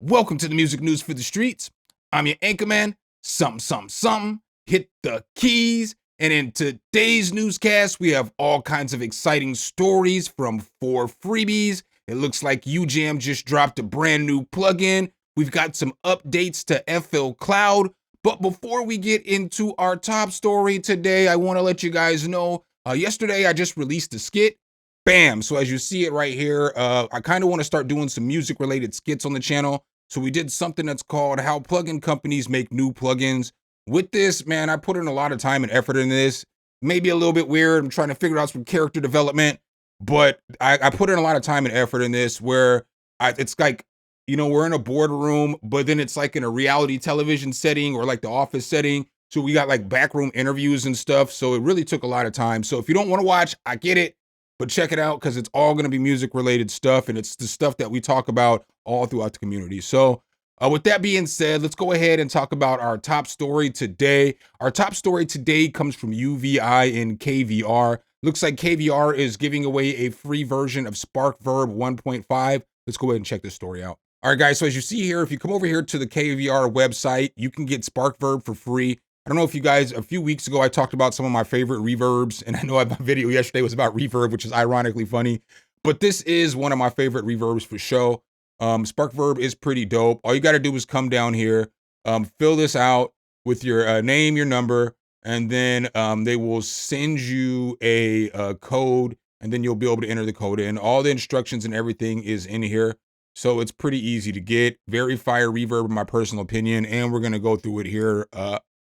Welcome to the music news for the streets. I'm your anchorman, Something. Hit the keys. And in today's newscast, we have all kinds of exciting stories from 4Freebies. It looks like UJAM just dropped a brand new plugin. We've got some updates to FL Cloud. But before we get into our top story today, I want to let you guys know, yesterday I just released a skit. Bam. So as you see it right here, I kind of want to start doing some music related skits on the channel. So we did something that's called How Plugin Companies Make New Plugins. With this, man, I put in a lot of time and effort in this. Maybe a little bit weird. I'm trying to figure out some character development, but I put in a lot of time and effort in this where it's like, we're in a boardroom, but then it's like in a reality television setting or like the office setting. So we got like backroom interviews and stuff. So it really took a lot of time. So if you don't want to watch, I get it. But check it out because it's all going to be music related stuff, and it's the stuff that we talk about all throughout the community. So with that being said, let's go ahead and talk about our top story today. Our top story today comes from UVI and KVR. Looks like KVR is giving away a free version of Spark Verb 1.5. Let's go ahead and check this story out. All right, guys, so as you see here, if you come over here to the KVR website, you can get Spark Verb for free. I don't know if you guys, a few weeks ago, I talked about some of my favorite reverbs, and I know my video yesterday was about reverb, which is ironically funny, but this is one of my favorite reverbs for show. Spark Verb is pretty dope. All you got to do is come down here, fill this out with your name, your number, and then they will send you a code, and then you'll be able to enter the code in. All the instructions and everything is in here. So it's pretty easy to get. Very fire reverb in my personal opinion, and we're going to go through it here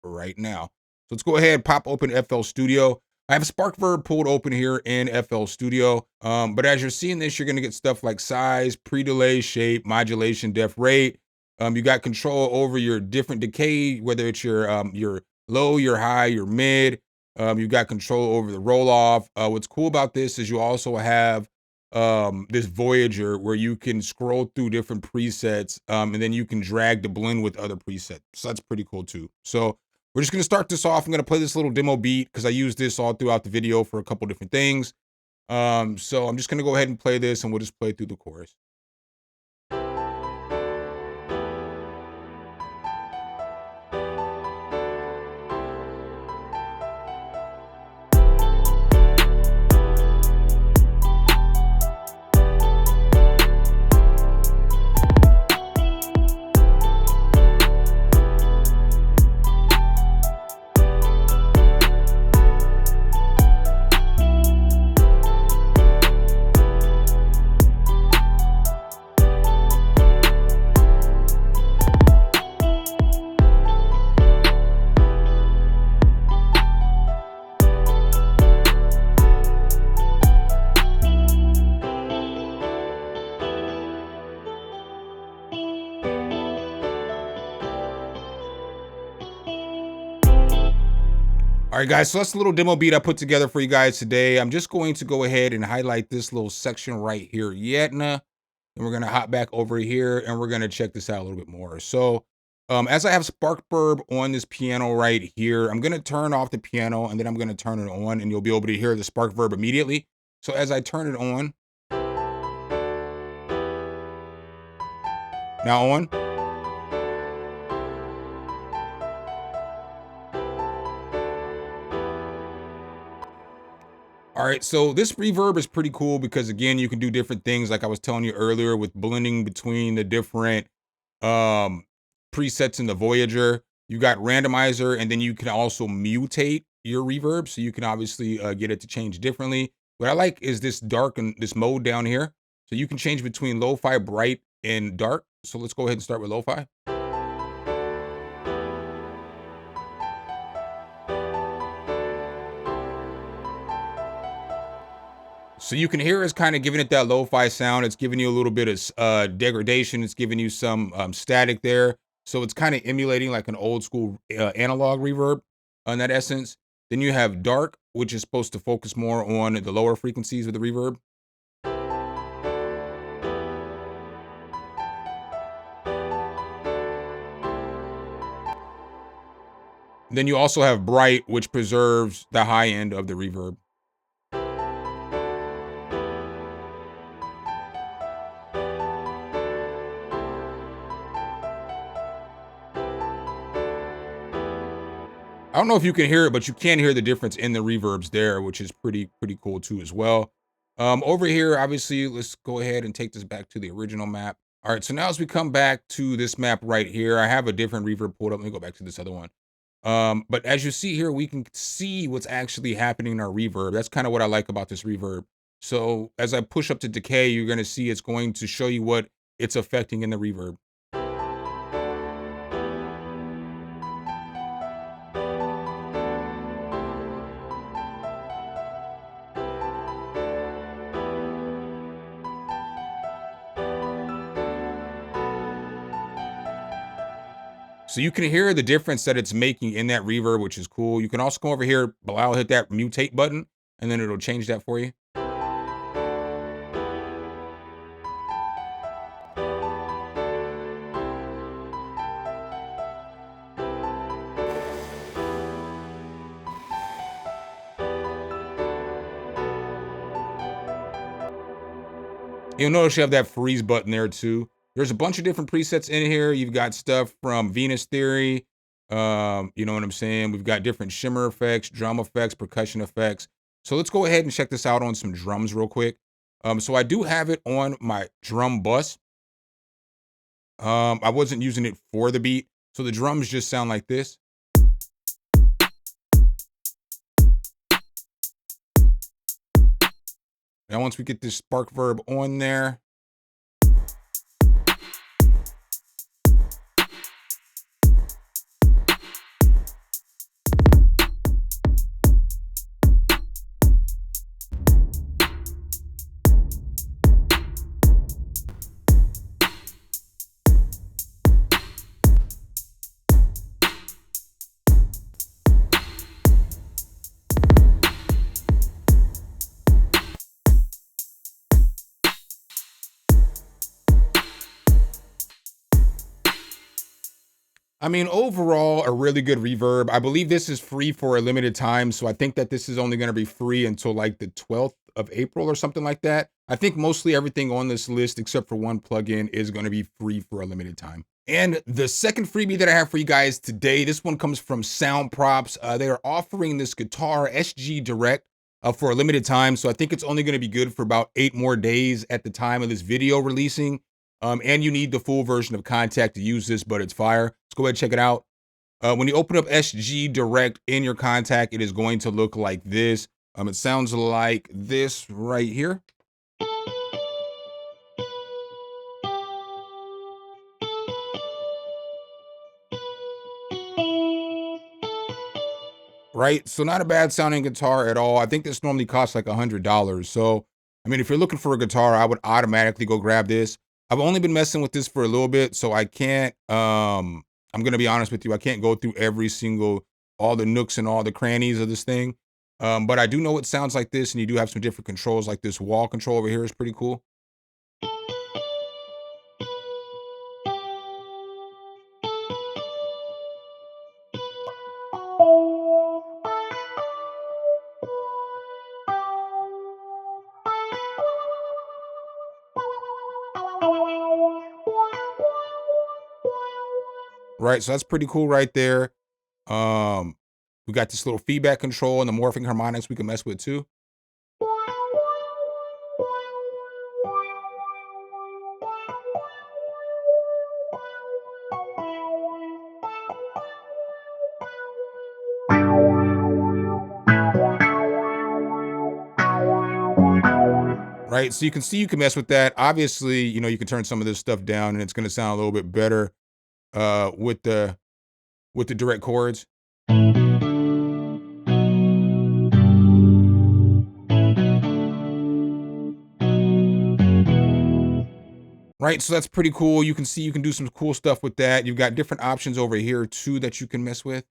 right now. So let's go ahead, pop open FL Studio. I have Spark Verb pulled open here in FL Studio. But as you're seeing this, you're going to get stuff like size, pre-delay, shape, modulation, depth, rate. You got control over your different decay, whether it's your low, your high, your mid. You got control over the roll off. What's cool about this is you also have this Voyager where you can scroll through different presets, and then you can drag the blend with other presets. So that's pretty cool too. So we're just going to start this off. I'm going to play this little demo beat because I use this all throughout the video for a couple different things. So I'm just going to go ahead and play this, and we'll just play through the chorus. All right, guys, so that's a little demo beat I put together for you guys today. I'm just going to go ahead and highlight this little section right here, Yetna. And we're going to hop back over here, and we're going to check this out a little bit more. So as I have Spark Verb on this piano right here, I'm going to turn off the piano, and then I'm going to turn it on, and you'll be able to hear the Spark Verb immediately. So as I turn it on, now on. All right, so this reverb is pretty cool because, again, you can do different things like I was telling you earlier with blending between the different presets in the Voyager. You got randomizer, and then you can also mutate your reverb, so you can obviously get it to change differently. What I like is this dark and this mode down here. So you can change between lo-fi, bright, and dark. So let's go ahead and start with lo-fi. So you can hear it's kind of giving it that lo-fi sound. It's giving you a little bit of degradation. It's giving you some static there. So it's kind of emulating like an old school analog reverb in that essence. Then you have dark, which is supposed to focus more on the lower frequencies of the reverb. Then you also have bright, which preserves the high end of the reverb. I don't know if you can hear it, but you can hear the difference in the reverbs there, which is pretty cool too as well. Over here, obviously, let's go ahead and take this back to the original map. All right, so now as we come back to this map right here, I have a different reverb pulled up. Let me go back to this other one. But as you see here, we can see what's actually happening in our reverb. That's kind of what I like about this reverb. So as I push up to decay, you're going to see it's going to show you what it's affecting in the reverb. So you can hear the difference that it's making in that reverb, which is cool. You can also come over here, Bilal, hit that mutate button, and then it'll change that for you. You'll notice you have that freeze button there too. There's a bunch of different presets in here. You've got stuff from Venus Theory. You know what I'm saying? We've got different shimmer effects, drum effects, percussion effects. So let's go ahead and check this out on some drums real quick. So I do have it on my drum bus. I wasn't using it for the beat. So the drums just sound like this. Now, once we get this spark verb on there, I mean, overall, a really good reverb. I believe this is free for a limited time, so I think that this is only going to be free until like the 12th of April or something like that. I think mostly everything on this list, except for one plugin, is going to be free for a limited time. And the second freebie that I have for you guys today, this one comes from Sound Props. They are offering this guitar SG Direct for a limited time, so I think it's only going to be good for about 8 more days at the time of this video releasing. And you need the full version of Contact to use this, but it's fire. Let's go ahead and check it out. When you open up SG Direct in your Contact, it is going to look like this. It sounds like this right here. Right, so not a bad sounding guitar at all. I think this normally costs like $100. So, I mean, if you're looking for a guitar, I would automatically go grab this. I've only been messing with this for a little bit, so I can't, I'm gonna be honest with you, I can't go through every single, all the nooks and all the crannies of this thing. But I do know it sounds like this, and you do have some different controls, like this wall control over here is pretty cool. Right, so that's pretty cool right there. We got this little feedback control and the morphing harmonics we can mess with too. Right, so you can see you can mess with that. Obviously, you know, you can turn some of this stuff down and it's going to sound a little bit better with the direct chords. Right, so that's pretty cool. You can see you can do some cool stuff with that. You've got different options over here too that you can mess with.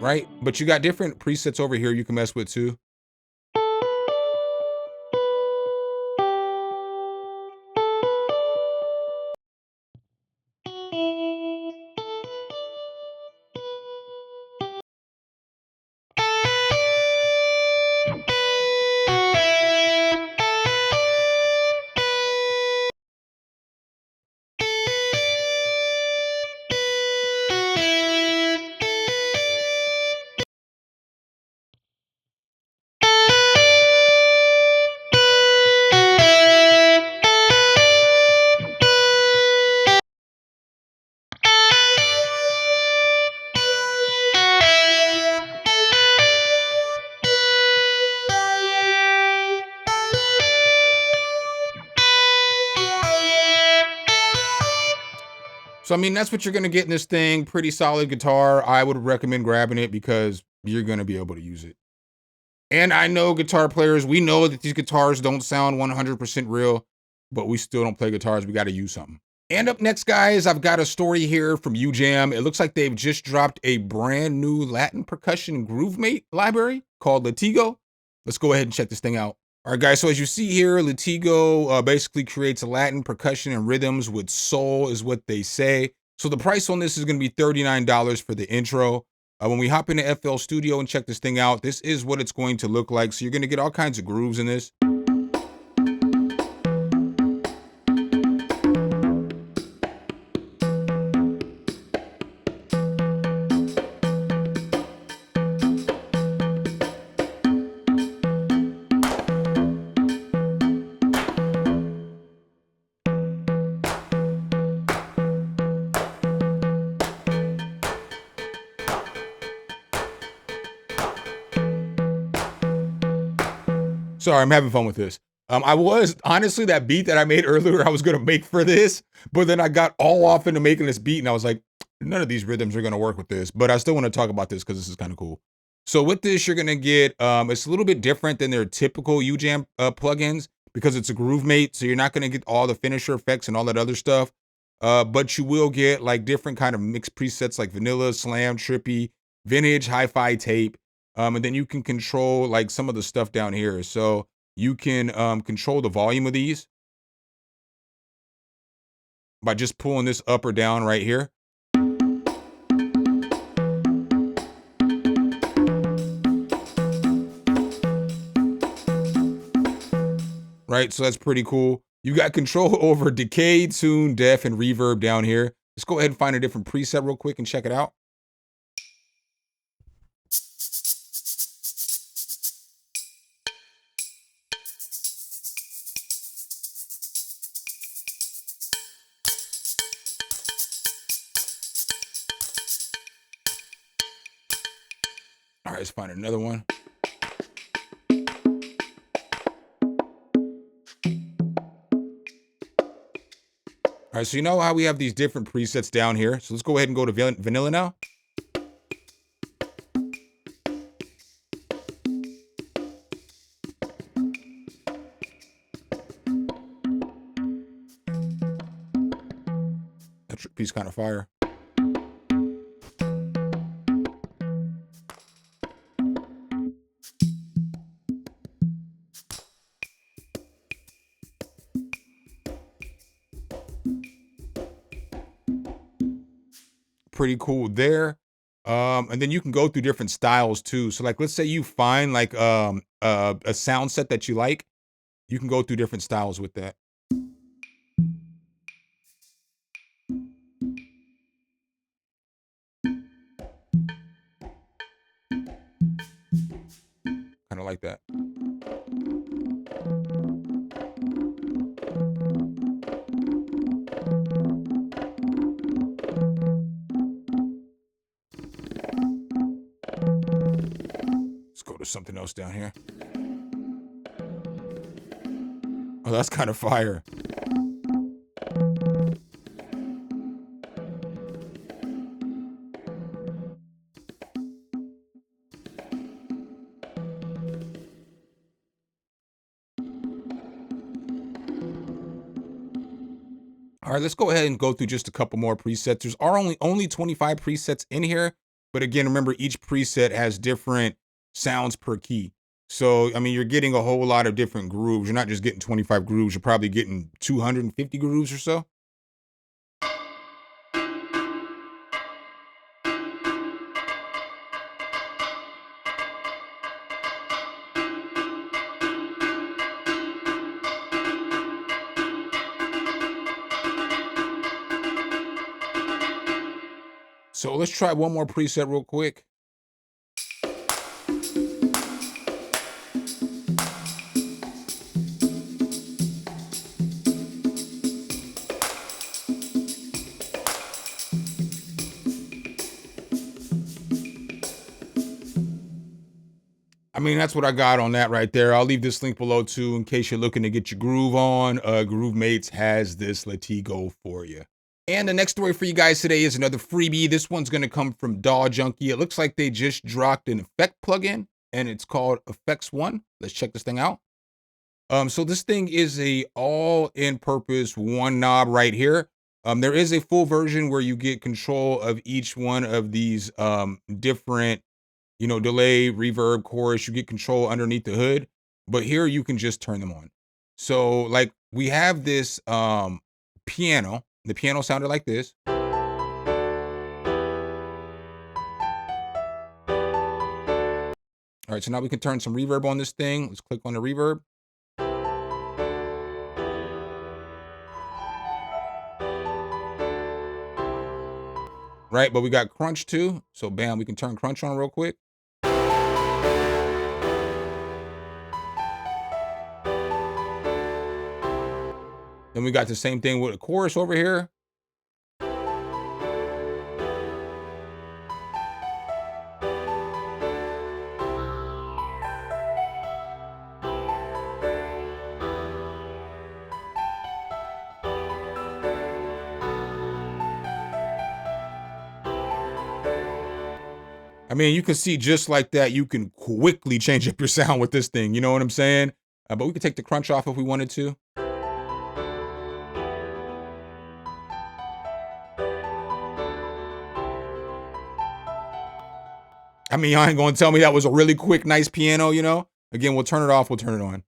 Right, but you got different presets over here you can mess with too. So, I mean, that's what you're going to get in this thing. Pretty solid guitar. I would recommend grabbing it because you're going to be able to use it. And I know guitar players, we know that these guitars don't sound 100% real, but we still don't play guitars. We got to use something. And up next, guys, I've got a story here from UJAM. It looks like they've just dropped a brand new Latin percussion groovemate library called Latigo. Let's go ahead and check this thing out. All right, guys, so as you see here, Latigo basically creates Latin percussion and rhythms with soul is what they say. So the price on this is going to be $39 for the intro. When we hop into FL Studio and check this thing out, this is what it's going to look like. So you're going to get all kinds of grooves in this. Sorry, I'm having fun with this. I was honestly, that beat that I made earlier, I was gonna make for this, but then I got all off into making this beat, and I was like, none of these rhythms are gonna work with this. But I still want to talk about this because this is kind of cool. So with this, you're gonna get it's a little bit different than their typical UJAM plugins because it's a groovemate, so you're not gonna get all the finisher effects and all that other stuff. But you will get like different kind of mixed presets like vanilla, slam, trippy, vintage, hi-fi, tape. And then you can control like some of the stuff down here. So you can control the volume of these by just pulling this up or down right here. Right, so that's pretty cool. You got control over decay, tune, def, and reverb down here. Let's go ahead and find a different preset real quick and check it out. All right, let's find another one. All right, so you know how we have these different presets down here. So let's go ahead and go to vanilla now. That piece kind of fire. Pretty cool there. And then you can go through different styles too. So like, let's say you find like a sound set that you like, you can go through different styles with that. Kind of like that. Let's go to something else down here. Oh, that's kind of fire. All right, let's go ahead and go through just a couple more presets. There's only 25 presets in here, but again, remember each preset has different sounds per key. So, I mean, you're getting a whole lot of different grooves. You're not just getting 25 grooves, you're probably getting 250 grooves or so. So let's try one more preset real quick. I mean, that's what I got on that right there. I'll leave this link below too in case you're looking to get your groove on. GrooveMates has this Latigo for you. And the next story for you guys today is another freebie. This one's going to come from DAW Junkie. It looks like they just dropped an effect plugin, and it's called Effects One. Let's check this thing out. So this thing is a all-in-purpose one knob right here. There is a full version where you get control of each one of these different, delay, reverb, chorus. You get control underneath the hood, but here you can just turn them on. So like we have this piano. The piano sounded like this. All right, so now we can turn some reverb on this thing. Let's click on the reverb. Right, but we got crunch too. So bam, we can turn crunch on real quick. Then we got the same thing with a chorus over here. I mean, you can see just like that, you can quickly change up your sound with this thing. You know what I'm saying? But we could take the crunch off if we wanted to. I mean, y'all ain't gonna tell me that was a really quick, nice piano, Again, we'll turn it off, we'll turn it on.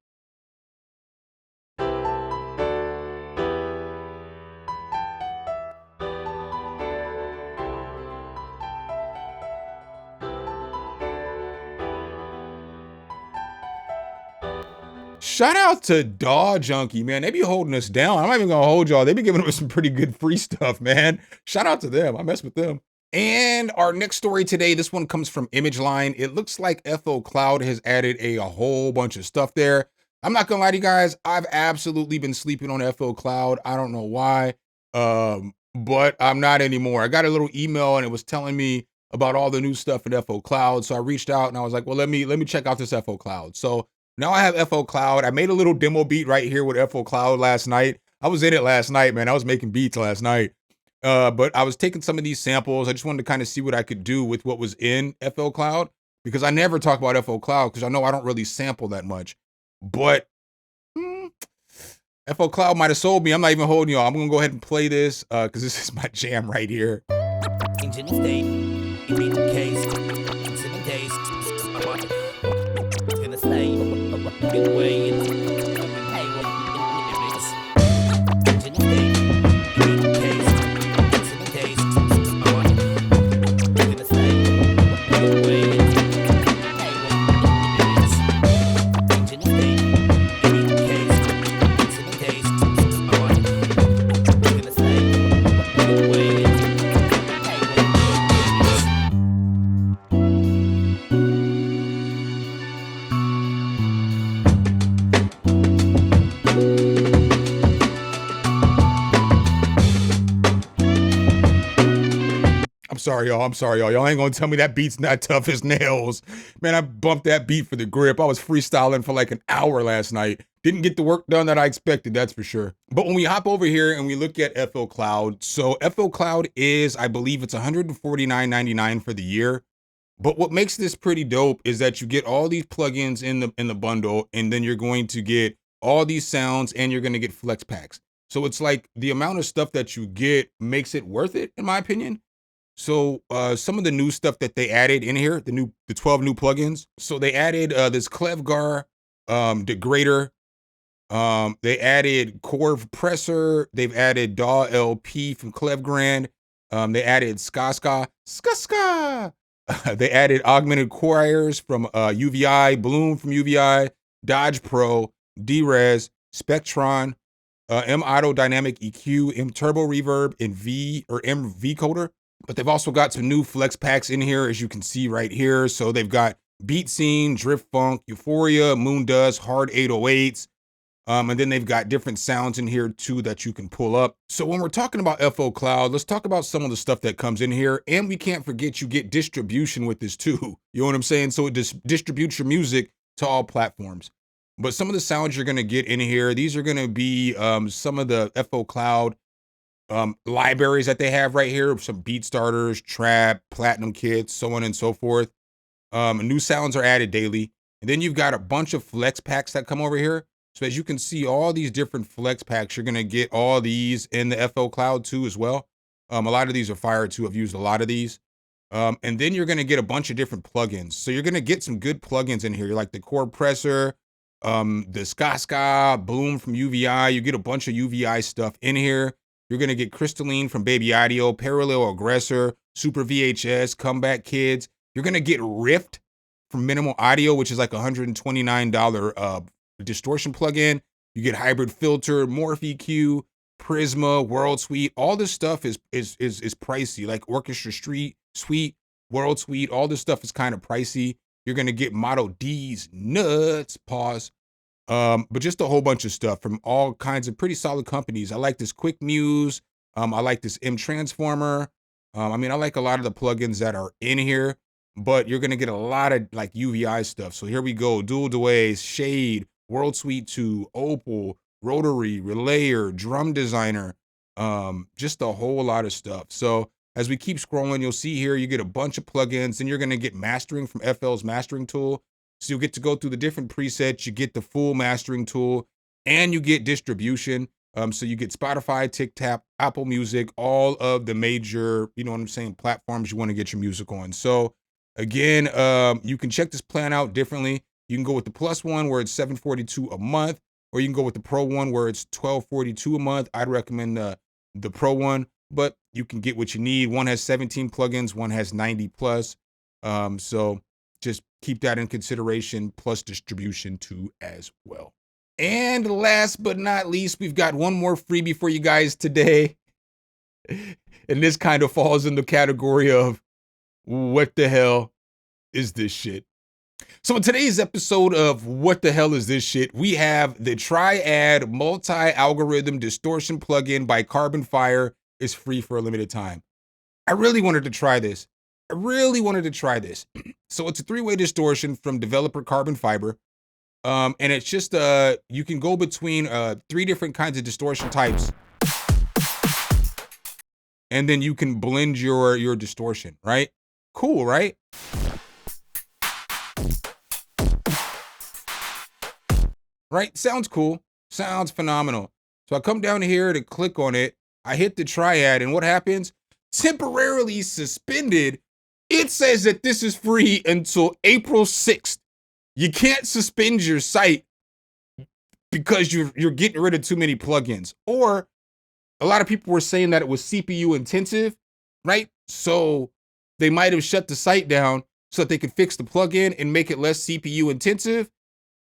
Shout out to DAW Junkie, man. They be holding us down. I'm not even gonna hold y'all. They be giving us some pretty good free stuff, man. Shout out to them. I mess with them. And our next story today, this one comes from ImageLine. It looks like FL Cloud has added a whole bunch of stuff there. I'm not gonna lie to you guys, I've absolutely been sleeping on FL Cloud. I don't know why, but I'm not anymore. I got a little email and it was telling me about all the new stuff in FL Cloud. So I reached out and I was like, well, let me check out this FL Cloud. So now I have FL Cloud. I made a little demo beat right here with FL Cloud last night. I was in it last night, man. I was making beats last night. But I was taking some of these samples. I just wanted to kind of see what I could do with what was in FL Cloud, because I never talk about FL Cloud because I know I don't really sample that much. But FL Cloud might have sold me. I'm not even holding y'all. I'm going to go ahead and play this because this is my jam right here. I'm sorry, y'all. Y'all ain't gonna tell me that beat's not tough as nails. Man, I bumped that beat for the grip. I was freestyling for like an hour last night. Didn't get the work done that I expected, that's for sure. But when we hop over here and we look at FL Cloud, so FL Cloud is, I believe it's $149.99 for the year. But what makes this pretty dope is that you get all these plugins in the bundle, and then you're going to get all these sounds and you're gonna get flex packs. So it's like the amount of stuff that you get makes it worth it, in my opinion. So some of the new stuff that they added in here, the 12 new plugins. So they added this Clevgar degrader. They added Corv Presser. They've added DAW LP from Clevgrand. They added Ska. They added augmented choirs from UVI, Bloom from UVI, Dodge Pro, D-Res, Spectron, M Auto Dynamic EQ, M Turbo Reverb, and M Vocoder. But they've also got some new flex packs in here, as you can see right here. So they've got Beat Scene, Drift Funk, Euphoria, Moon Dust, Hard 808s. And then they've got different sounds in here too that you can pull up. So when we're talking about FL Cloud, let's talk about some of the stuff that comes in here. And we can't forget you get distribution with this too. You know what I'm saying? So it distributes your music to all platforms. But some of the sounds you're gonna get in here, these are gonna be some of the FL Cloud libraries that they have right here, some beat starters, trap, platinum kits, so on and so forth. New sounds are added daily. And then you've got a bunch of flex packs that come over here. So as you can see, all these different flex packs, you're gonna get all these in the FL Cloud too as well. A lot of these are fire too. I've used a lot of these. And then you're gonna get a bunch of different plugins. So you're gonna get some good plugins in here. You're like the Chord Presser, the Ska Boom from UVI. You get a bunch of UVI stuff in here. You're gonna get Crystalline from Baby Audio, Parallel Aggressor, Super VHS, Comeback Kids. You're gonna get Rift from Minimal Audio, which is like $129 distortion plugin. You get Hybrid Filter, Morph EQ, Prisma, World Suite. All this stuff is pricey, like Orchestra Suite, World Suite. All this stuff is kind of pricey. You're gonna get Model D's nuts. Pause. But just a whole bunch of stuff from all kinds of pretty solid companies. I like this Quick Muse. I like this M Transformer. I mean, I like a lot of the plugins that are in here, but you're gonna get a lot of like UVI stuff. So here we go: Dual Delays, Shade, World Suite 2, Opal, Rotary, Relayer, Drum Designer, just a whole lot of stuff. So as we keep scrolling, you'll see here you get a bunch of plugins, and you're gonna get mastering from FL's mastering tool. So you'll get to go through the different presets, you get the full mastering tool, and you get distribution. So you get Spotify, TikTok, Apple Music, all of the major, you know what I'm saying, platforms you want to get your music on. So again, you can check this plan out differently. You can go with the Plus one where it's $742 a month, or you can go with the Pro one where it's $1242 a month. I'd recommend the Pro one, but you can get what you need. One has 17 plugins, one has 90 plus. So just keep that in consideration, plus distribution too as well. And last but not least, we've got one more freebie for you guys today. And this kind of falls in the category of what the hell is this shit? So in today's episode of What the Hell Is This Shit, we have the Triad Multi-Algorithm Distortion plugin by Carbon Fire. Is free for a limited time. I really wanted to try this. So it's a 3-way distortion from developer Carbon Fiber. And it's just, you can go between 3 different kinds of distortion types. And then you can blend your distortion, right? Cool, right? Right? Sounds cool. Sounds phenomenal. So I come down here to click on it. I hit the Triad, and what happens? Temporarily suspended. It says that this is free until April 6th. You can't suspend your site because you're getting rid of too many plugins. Or a lot of people were saying that it was CPU intensive, right? So they might have shut the site down so that they could fix the plugin and make it less CPU intensive.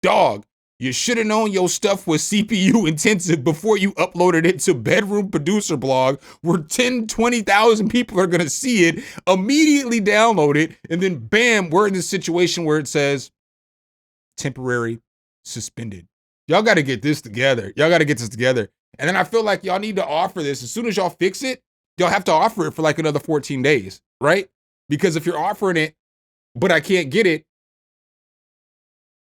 Dog, you should have known your stuff was CPU intensive before you uploaded it to Bedroom Producer Blog, where 10, 20,000 people are going to see it, immediately download it, and then bam, we're in this situation where it says temporary suspended. Y'all got to get this together. And then I feel like y'all need to offer this. As soon as y'all fix it, y'all have to offer it for like another 14 days, right? Because if you're offering it, but I can't get it,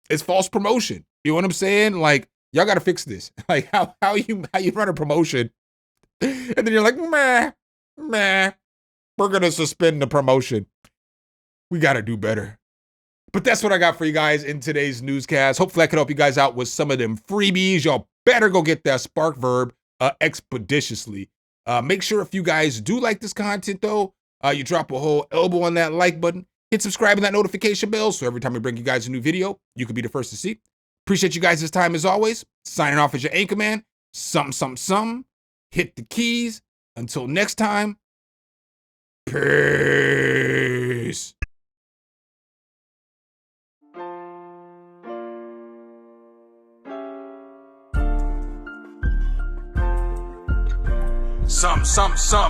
it's false promotion. You know what I'm saying? Like, y'all got to fix this. Like, how you run a promotion, and then you're like, meh, we're going to suspend the promotion. We got to do better. But that's what I got for you guys in today's newscast. Hopefully I can help you guys out with some of them freebies. Y'all better go get that Spark Verb expeditiously. Make sure if you guys do like this content, though, you drop a whole elbow on that like button. Hit subscribe and that notification bell so every time we bring you guys a new video, you can be the first to see. Appreciate you guys this time as always. Signing off as your anchor man. Sum. Hit the keys. Until next time. Peace. Sum.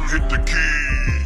Hit the keys.